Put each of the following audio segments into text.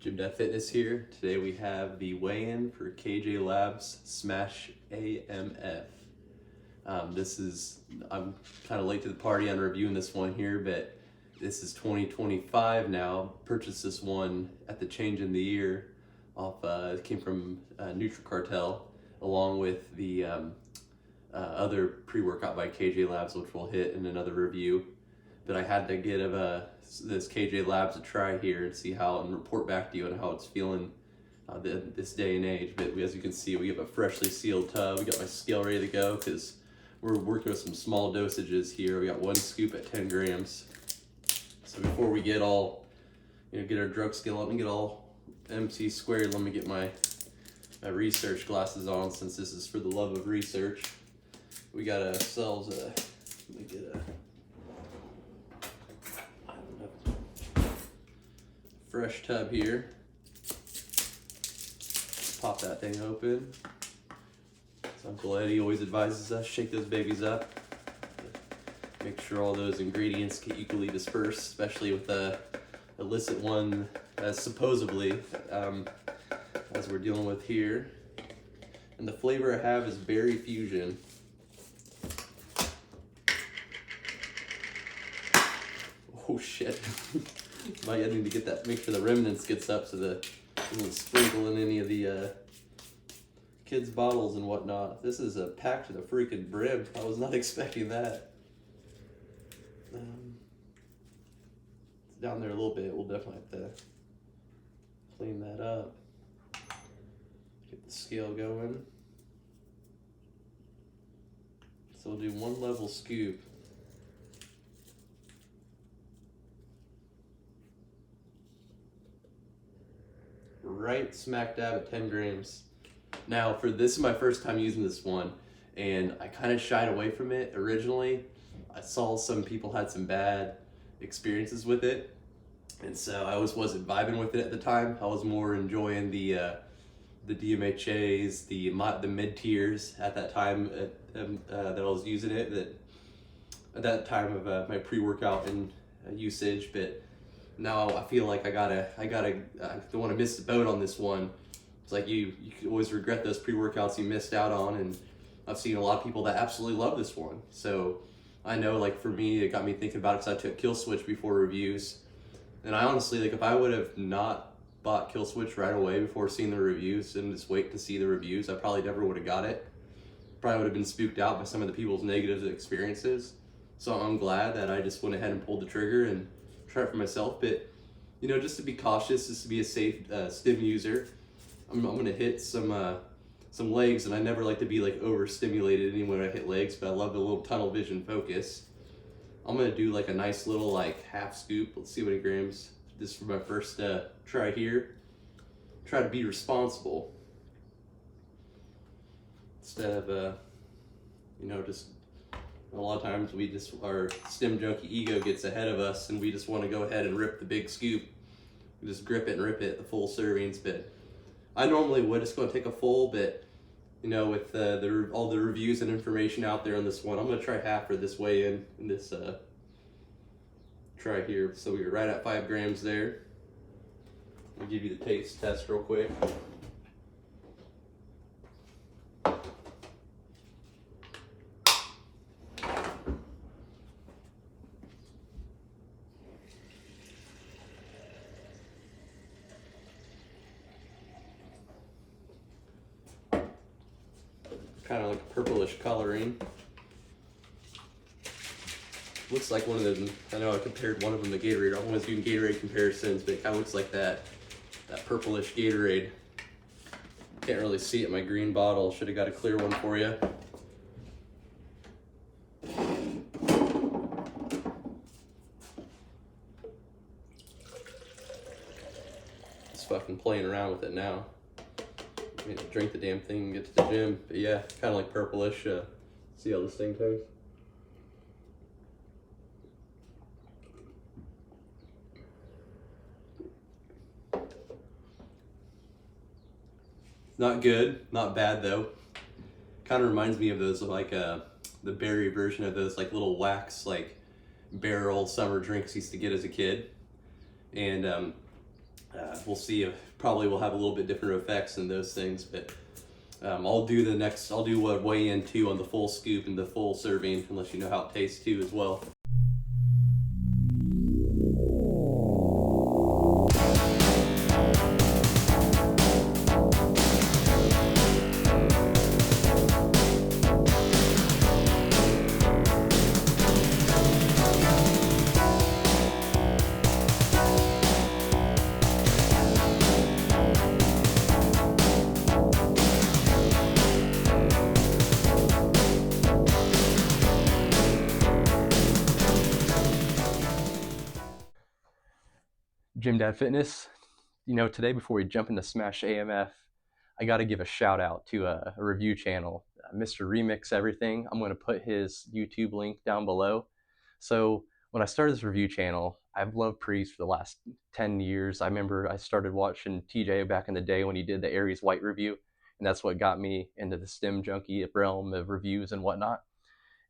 Gym Dev Fitness here. Today we have the weigh-in for KJ Labs Smash AMF. I'm kind of late to the party on reviewing this one here, but this is 2025 now. Purchased this one at the change in the year off, it came from Cartel, along with the other pre-workout by KJ Labs, which we'll hit in another review. But I had to give this KJ Labs a try here and see how, and report back to you on how it's feeling this day and age. But as you can see, we have a freshly sealed tub. We got my scale ready to go because we're working with some small dosages here. We got 1 scoop at 10 grams. So before we get all, get our drug scale up and get all MC squared, let me get my research glasses on, since this is for the love of research. We got ourselves let me get a fresh tub here. Pop that thing open. So Uncle Eddie always advises us, shake those babies up. Make sure all those ingredients get equally dispersed, especially with the illicit one, supposedly, as we're dealing with here. And the flavor I have is Berry Fusion. Oh shit. Might need to get that, make sure the remnants gets up so that it doesn't sprinkle in any of the kids' bottles and whatnot. This is a packed to the freaking brim. I was not expecting that. It's down there a little bit. We'll definitely have to clean that up. Get the scale going. So we'll do 1 level scoop. Right smack dab at 10 grams. Now, this is my first time using this one, and I kind of shied away from it originally. I saw some people had some bad experiences with it, and so I wasn't vibing with it at the time. I was more enjoying the DMHAs, the mid tiers at that time that I was using it. That at that time of my pre-workout and usage, but now I feel like I don't want to miss the boat on this one. It's like you could always regret those pre-workouts you missed out on, and I've seen a lot of people that absolutely love this one. So I know, like, for me, it got me thinking about it because I took Kill Switch before reviews, and I honestly, like, if I would have not bought Kill Switch right away before seeing the reviews and just wait to see the reviews, I probably never would have got it. Probably would have been spooked out by some of the people's negative experiences. So I'm glad that I just went ahead and pulled the trigger and try it for myself. But just to be cautious, just to be a safe stim user, I'm gonna hit some legs, and I never like to be like overstimulated anyway when I hit legs, but I love the little tunnel vision focus. I'm gonna do like a nice little like half scoop. Let's see what it grams. This is for my first try here. Try to be responsible instead of just a lot of times our stim junkie ego gets ahead of us, and we just want to go ahead and rip the big scoop. We just grip it and rip it, the full servings. But I normally would just go and take a full, but with all the reviews and information out there on this one, I'm gonna try half for this weigh-in in this try here. So we were right at 5 grams there. I'll give you the taste test real quick. Kind of like a purplish coloring. Looks like one of them. I know I compared one of them to Gatorade. I'm always doing Gatorade comparisons, but it kind of looks like that purplish Gatorade. Can't really see it. My green bottle. Should have got a clear one for you. Just fucking playing around with it now. I need to drink the damn thing and get to the gym. But yeah, kind of like purplish. See how this thing tastes? Not good, not bad though. Kind of reminds me of those like the berry version of those like little wax like barrel summer drinks I used to get as a kid. And we'll see. Probably will have a little bit different effects than those things, but I'll do what weigh in too on the full scoop and the full serving, unless you know how it tastes too as well. Gym Dad Fitness. Today before we jump into Smash AMF, I got to give a shout out to a review channel, Mr. Remix Everything. I'm going to put his YouTube link down below. So when I started this review channel, I've loved Priest for the last 10 years. I remember I started watching TJ back in the day when he did the Aries White review, and that's what got me into the stim junkie realm of reviews and whatnot.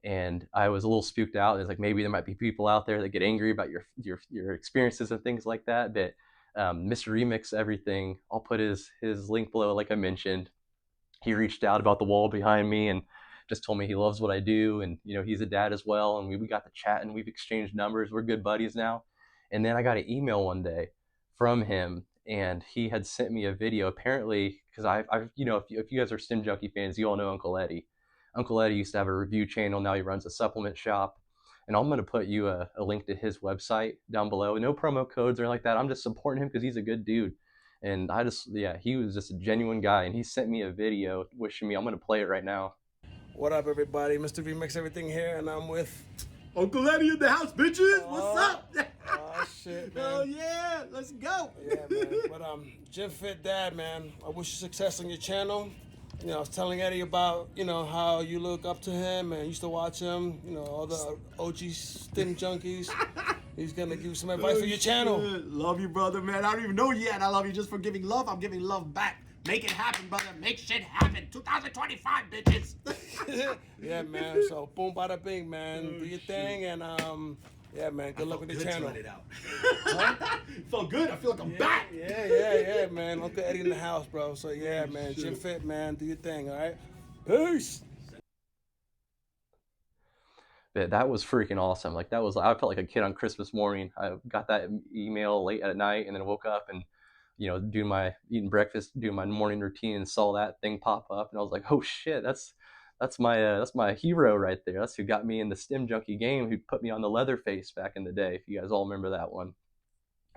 And I was a little spooked out. It's like maybe there might be people out there that get angry about your experiences and things like that. But Mr. Remix Everything, I'll put his link below, like I mentioned. He reached out about the wall behind me and just told me he loves what I do, and he's a dad as well. And we got to chat and we've exchanged numbers. We're good buddies now. And then I got an email one day from him, and he had sent me a video. Apparently, because I've if you guys are Stim Junkie fans, you all know Uncle Eddie. Uncle Eddie used to have a review channel. Now he runs a supplement shop. And I'm going to put you a link to his website down below. No promo codes or anything like that. I'm just supporting him because he's a good dude. And he was just a genuine guy. And he sent me a video wishing me, I'm going to play it right now. What up, everybody? Mr. Remix Everything here, and I'm with Uncle Eddie in the house, bitches. What's up? Oh shit, man. Hell yeah, let's go. Yeah, man. But Gym Fit Dad, man. I wish you success on your channel. I was telling Eddie about how you look up to him and used to watch him. All the OG stim junkies. He's gonna give you some advice for your channel. Love you, brother, man. I don't even know you yet. I love you just for giving love. I'm giving love back. Make it happen, brother. Make shit happen. 2025, bitches. Yeah, man. So boom, bada bing, man. Do your thing, and yeah, man. Good luck with the channel. It out. Huh? Felt good. I feel like I'm back. Yeah, man. Uncle Eddie in the house, bro. So yeah, man. Gym Fit, man. Do your thing, all right? Peace. But that was freaking awesome. I felt like a kid on Christmas morning. I got that email late at night and then woke up and eating breakfast, doing my morning routine, and saw that thing pop up, and I was like, oh shit, that's my hero right there. That's who got me in the stim junkie game, who put me on the Leatherface back in the day, if you guys all remember that one.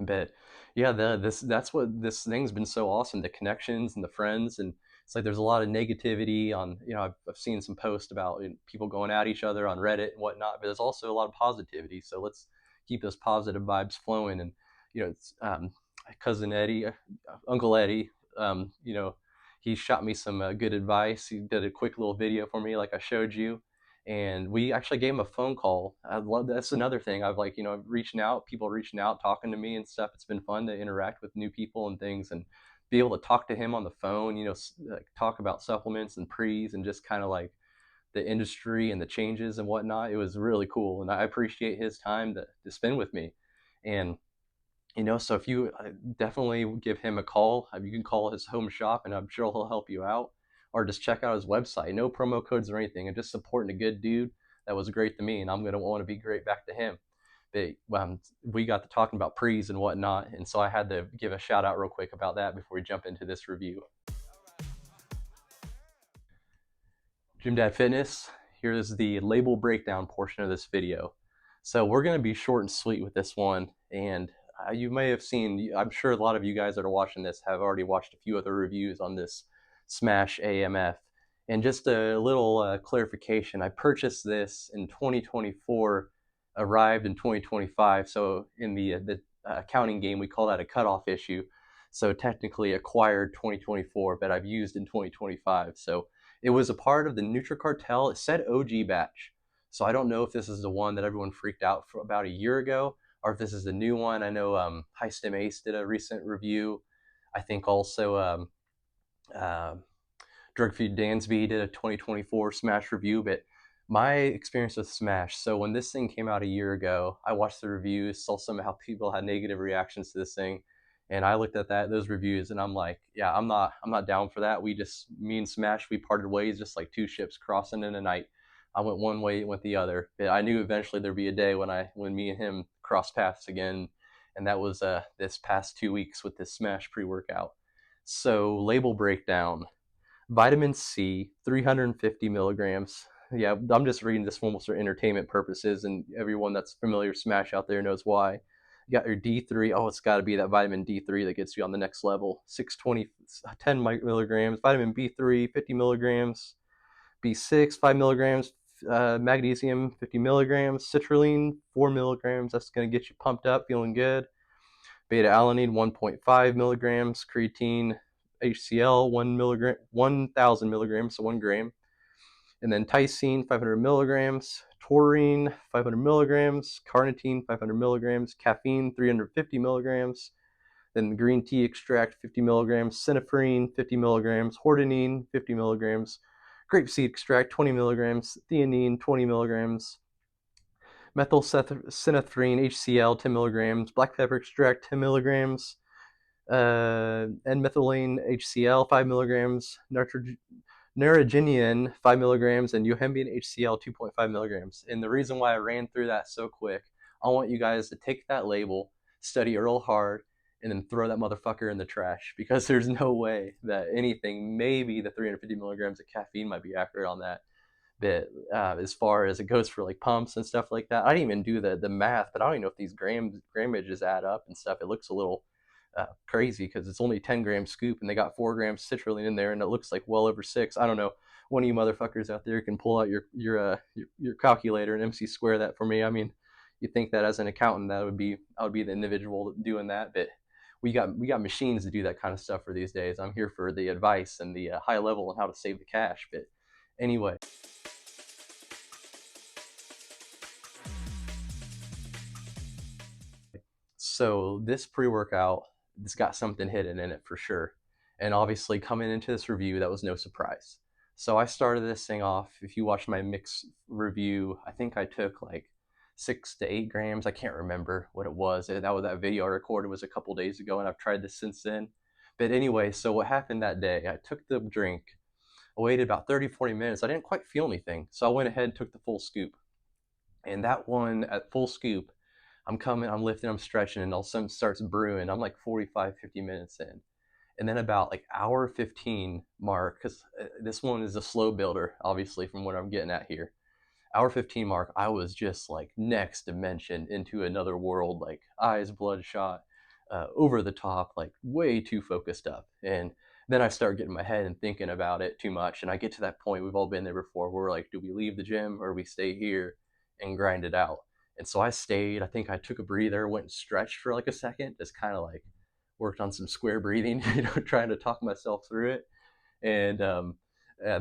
But yeah, that's what this thing's been so awesome, the connections and the friends. And it's like there's a lot of negativity on, I've seen some posts about people going at each other on Reddit and whatnot, but there's also a lot of positivity. So let's keep those positive vibes flowing. And it's cousin Eddie, Uncle Eddie, he shot me some good advice. He did a quick little video for me, like I showed you, and we actually gave him a phone call. I love that's another thing. I've reaching out, people reaching out, talking to me and stuff. It's been fun to interact with new people and things, and be able to talk to him on the phone. Like talk about supplements and pre's and just kind of like the industry and the changes and whatnot. It was really cool, and I appreciate his time to spend with me. And so if you definitely give him a call, you can call his home shop and I'm sure he'll help you out, or just check out his website. No promo codes or anything, and just supporting a good dude that was great to me, and I'm going to want to be great back to him. But we got to talking about pre's and whatnot, and so I had to give a shout out real quick about that before we jump into this review. Gym Dad Fitness, here's the label breakdown portion of this video. So we're going to be short and sweet with this one, and you may have seen, I'm sure a lot of you guys that are watching this have already watched a few other reviews on this Smash AMF. And just a little clarification, I purchased this in 2024, arrived in 2025. So in the accounting game, we call that a cutoff issue. So technically acquired 2024, but I've used in 2025. So it was a part of the NutriCartel. It said OG batch. So I don't know if this is the one that everyone freaked out for about a year ago, or if this is the new one. I know High Stim Ace did a recent review. I think also Drug Feed Dansby did a 2024 Smash review. But my experience with Smash, so when this thing came out a year ago, I watched the reviews, saw some how people had negative reactions to this thing, And I looked at those reviews, and I'm like, yeah, I'm not down for that. Me and Smash, we parted ways just like two ships crossing in a night. I went one way, it went the other. But I knew eventually there'd be a day when me and him cross paths again, and that was this past 2 weeks with this Smash pre-workout. So label breakdown: vitamin C, 350 milligrams. Yeah, I'm just reading this one for entertainment purposes, and everyone that's familiar with Smash out there knows why. You got your D3. Oh, it's got to be that vitamin D3 that gets you on the next level. 620, 10 milligrams. Vitamin B3, 50 milligrams. B6, 5 milligrams. Magnesium, 50 milligrams. Citrulline, 4 milligrams. That's going to get you pumped up, feeling good. Beta alanine, 1.5 milligrams. Creatine, HCl, 1 milligram, 1,000 milligrams, so 1 gram. And then Tysine, 500 milligrams. Taurine, 500 milligrams. Carnitine, 500 milligrams. Caffeine, 350 milligrams. Then green tea extract, 50 milligrams. Synephrine, 50 milligrams. Hordenine, 50 milligrams. Grapeseed extract, 20 milligrams. Theanine, 20 milligrams. Methylphenidate HCl, 10 milligrams. Black pepper extract, 10 milligrams. N-methylene HCl, 5 milligrams. Narraginian, 5 milligrams, and Yohimbian HCl, 2.5 milligrams. And the reason why I ran through that so quick, I want you guys to take that label, study it real hard, and then throw that motherfucker in the trash, because there's no way that anything, maybe the 350 milligrams of caffeine might be accurate on that. But as far as it goes for like pumps and stuff like that, I didn't even do the math, but I don't even know if these grammages add up and stuff. It looks a little crazy because it's only 10 gram scoop and they got 4 grams citrulline in there, and it looks like well over 6. I don't know. One of you motherfuckers out there can pull out your calculator and MC square that for me. I mean, you think that as an accountant I would be the individual doing that, but we got machines to do that kind of stuff for these days. I'm here for the advice and the high level on how to save the cash. But anyway, so this pre-workout, it's got something hidden in it for sure. And obviously coming into this review, that was no surprise. So I started this thing off. If you watch my mix review, I think I took like 6 to 8 grams. I can't remember what it was. That video I recorded was a couple days ago, and I've tried this since then. But anyway, so what happened that day, I took the drink. I waited about 30, 40 minutes. I didn't quite feel anything. So I went ahead and took the full scoop. And that one at full scoop, I'm lifting, I'm stretching, and all of a sudden starts brewing. I'm like 45, 50 minutes in. And then about like hour 15 mark, because this one is a slow builder, obviously, from what I'm getting at here. Hour 15 mark, I was just like next dimension into another world, like eyes bloodshot, over the top, like way too focused up. And then I start getting my head and thinking about it too much. And I get to that point, we've all been there before, where we're like, do we leave the gym or we stay here and grind it out? And so I stayed. I think I took a breather, went and stretched for like a second, just kind of like worked on some square breathing, trying to talk myself through it. And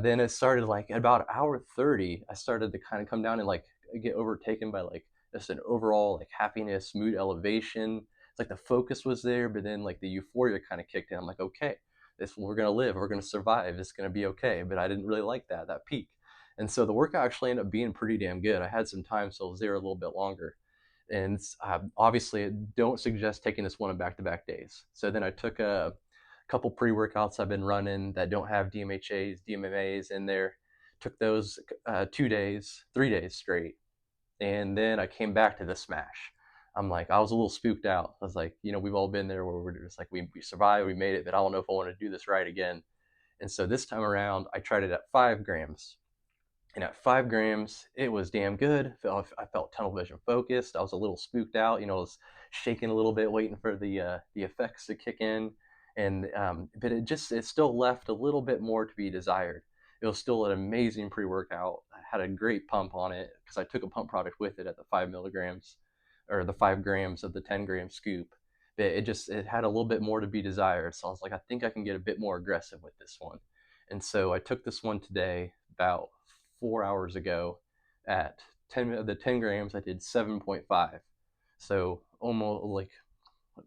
then it started like at about hour 30, I started to kind of come down and like get overtaken by like just an overall like happiness, mood elevation. It's like the focus was there, but then like the euphoria kind of kicked in. I'm like, okay, we're gonna live, we're gonna survive, it's gonna be okay. But I didn't really like that peak. And so the workout actually ended up being pretty damn good. I had some time, so I was there a little bit longer. And obviously, I don't suggest taking this one on back-to-back days. So then I took a couple pre-workouts I've been running that don't have DMHAs, DMMAs in there. Took those 2 days, 3 days straight. And then I came back to the Smash. I was a little spooked out. I was like, we've all been there where we're just like, we survived, we made it, but I don't know if I want to do this right again. And so this time around, I tried it at 5 grams. And at 5 grams, it was damn good. I felt tunnel vision focused. I was a little spooked out. I was shaking a little bit, waiting for the effects to kick in. And but it still left a little bit more to be desired. It was still an amazing pre-workout. I had a great pump on it because I took a pump product with it at the 5 milligrams, or the 5 grams of the 10-gram scoop. But it had a little bit more to be desired. So I was like, I think I can get a bit more aggressive with this one. And so I took this one today about 4 hours ago. At 10 grams, I did 7.5. So almost like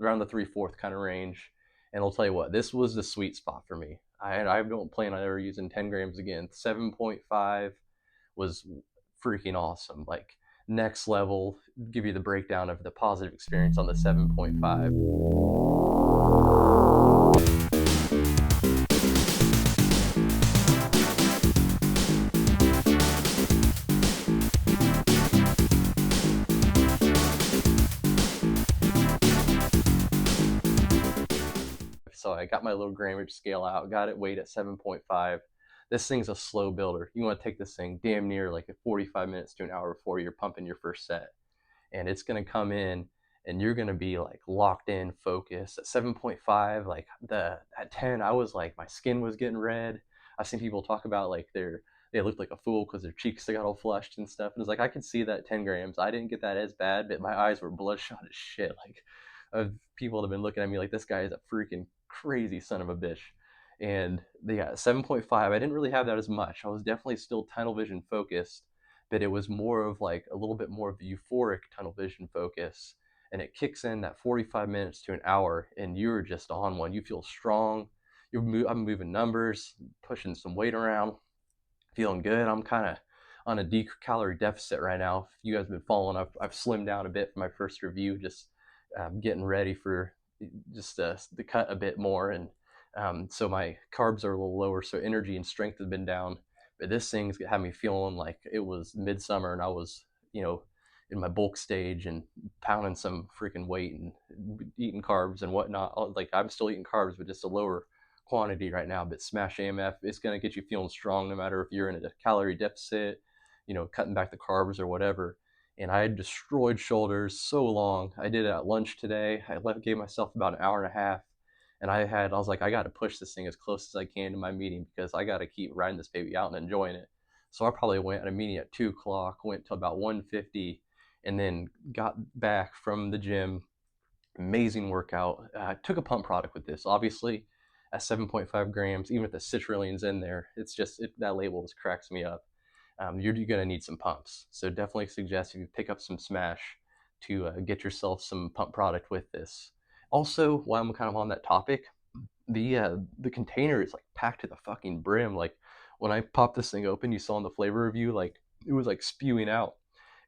around the 3/4 kind of range. And I'll tell you what, this was the sweet spot for me. I don't plan on ever using 10 grams again. 7.5 was freaking awesome. Like next level, give you the breakdown of the positive experience on the 7.5. So I got my little grammage scale out, got it weighed at 7.5. This thing's a slow builder. You want to take this thing damn near like 45 minutes to an hour before you're pumping your first set. And it's going to come in and you're going to be like locked in, focused. At 7.5, like at 10, I was like, my skin was getting red. I've seen people talk about like they looked like a fool because their cheeks got all flushed and stuff. And it's like, I could see that 10 grams. I didn't get that as bad, but my eyes were bloodshot as shit. Like, people have been looking at me like this guy is a freaking crazy son of a bitch. And yeah, 7.5, I didn't really have that as much. I was definitely still tunnel vision focused, but it was more of like a little bit more of the euphoric tunnel vision focus. And it kicks in that 45 minutes to an hour, and you're just on one. You feel strong. I'm moving numbers, pushing some weight around, feeling good. I'm kind of on a calorie deficit right now. If you guys have been following, I've slimmed down a bit for my first review, just getting ready for just the cut a bit more. And so my carbs are a little lower, so energy and strength has been down. But this thing's had me feeling like it was midsummer and I was, in my bulk stage and pounding some freaking weight and eating carbs and whatnot. Like I'm still eating carbs, but just a lower quantity right now. But Smash AMF is going to get you feeling strong no matter if you're in a calorie deficit, cutting back the carbs or whatever. And I had destroyed shoulders so long. I did it at lunch today. Gave myself about an hour and a half. And I was like, I got to push this thing as close as I can to my meeting because I got to keep riding this baby out and enjoying it. So I probably went at a meeting at 2 o'clock, went to about 1:50, and then got back from the gym. Amazing workout. I took a pump product with this, obviously, at 7.5 grams, even with the citrulline's in there. It's just, that label just cracks me up. You're going to need some pumps. So definitely suggest if you pick up some Smash to get yourself some pump product with this. Also, while I'm kind of on that topic, the container is like packed to the fucking brim. Like when I popped this thing open, you saw in the flavor review, like it was like spewing out.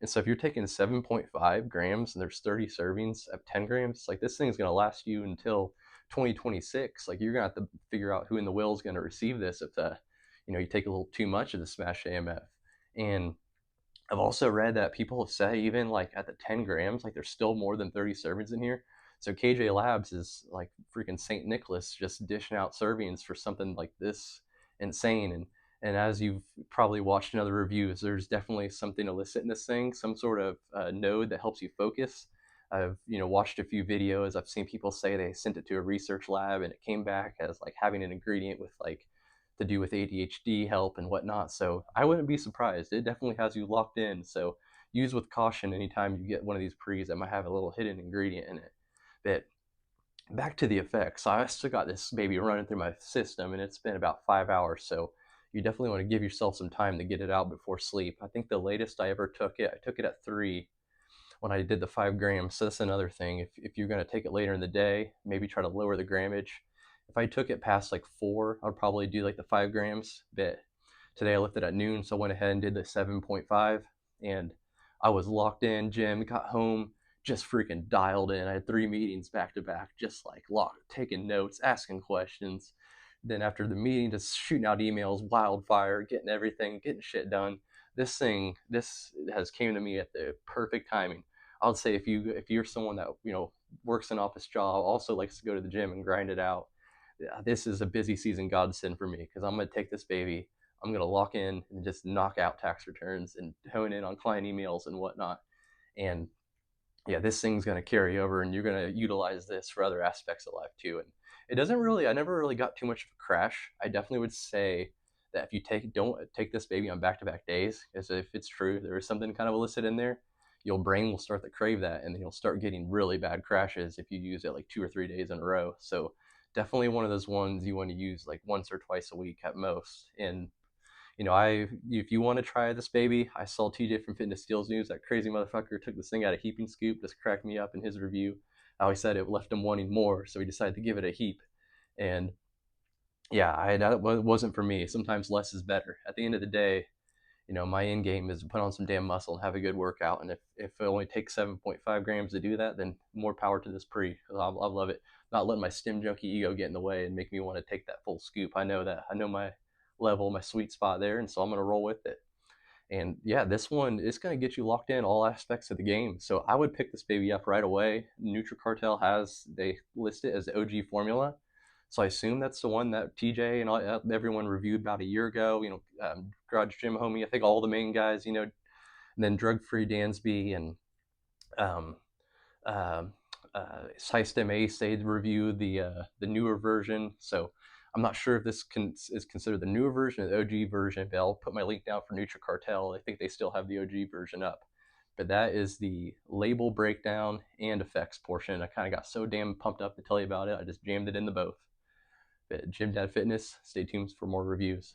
And so if you're taking 7.5 grams and there's 30 servings of 10 grams, like this thing's gonna last you until 2026. Like you're gonna have to figure out who in the will is gonna receive this if you take a little too much of the Smash AMF. And I've also read that people have said even like at the 10 grams, like there's still more than 30 servings in here. So KJ Labs is like freaking St. Nicholas just dishing out servings for something like this insane. And as you've probably watched in other reviews, there's definitely something illicit in this thing, some sort of node that helps you focus. I've watched a few videos. I've seen people say they sent it to a research lab and it came back as like having an ingredient with like to do with ADHD help and whatnot. So I wouldn't be surprised. It definitely has you locked in. So use with caution anytime you get one of these pre's that might have a little hidden ingredient in it. But back to the effects. So I still got this baby running through my system and it's been about 5 hours. So you definitely want to give yourself some time to get it out before sleep. I think the latest I ever took it, I took it at 3 when I did the 5 grams. So that's another thing. If you're going to take it later in the day, maybe try to lower the grammage. If I took it past like 4, I'd probably do like the 5 grams. But today I left it at noon, so I went ahead and did the 7.5. And I was locked in, gym, got home, just freaking dialed in. I had 3 meetings back to back, just like taking notes, asking questions. Then after the meeting, just shooting out emails, wildfire, getting shit done. This has came to me at the perfect timing. I would say if you're someone that works an office job, also likes to go to the gym and grind it out, this is a busy season godsend for me because I'm gonna take this baby, I'm gonna lock in and just knock out tax returns and hone in on client emails and whatnot. And yeah, this thing's going to carry over and you're going to utilize this for other aspects of life too. And I never really got too much of a crash. I definitely would say that if you don't take this baby on back-to-back days, because if it's true, there is something kind of illicit in there, your brain will start to crave that. And then you'll start getting really bad crashes if you use it like 2 or 3 days in a row. So definitely one of those ones you want to use like once or twice a week at most. And if you want to try this baby, I saw 2 different Fitness Deals news. That crazy motherfucker took this thing out of heaping scoop, just cracked me up in his review. How he said it left him wanting more, so he decided to give it a heap. And yeah, that wasn't for me. Sometimes less is better. At the end of the day, You know, my end game is to put on some damn muscle and have a good workout. And if it only takes 7.5 grams to do that, then more power to this pre. I love it. Not letting my stim junkie ego get in the way and make me want to take that full scoop. I know that. I know my level, my sweet spot there, and so I'm going to roll with it. And yeah, this one is going to get you locked in all aspects of the game. So I would pick this baby up right away. NutriCartel they list it as the OG formula. So I assume that's the one that TJ and everyone reviewed about a year ago. You know, Garage Gym Homie, I think all the main guys, you know, and then Drug Free Dansby and um, uh, System Ace, they reviewed the newer version. So I'm not sure if this is considered the newer version or the OG version, but I'll put my link down for NutriCartel. I think they still have the OG version up. But that is the label breakdown and effects portion. I kind of got so damn pumped up to tell you about it, I just jammed it into both. But Gym Dad Fitness, stay tuned for more reviews.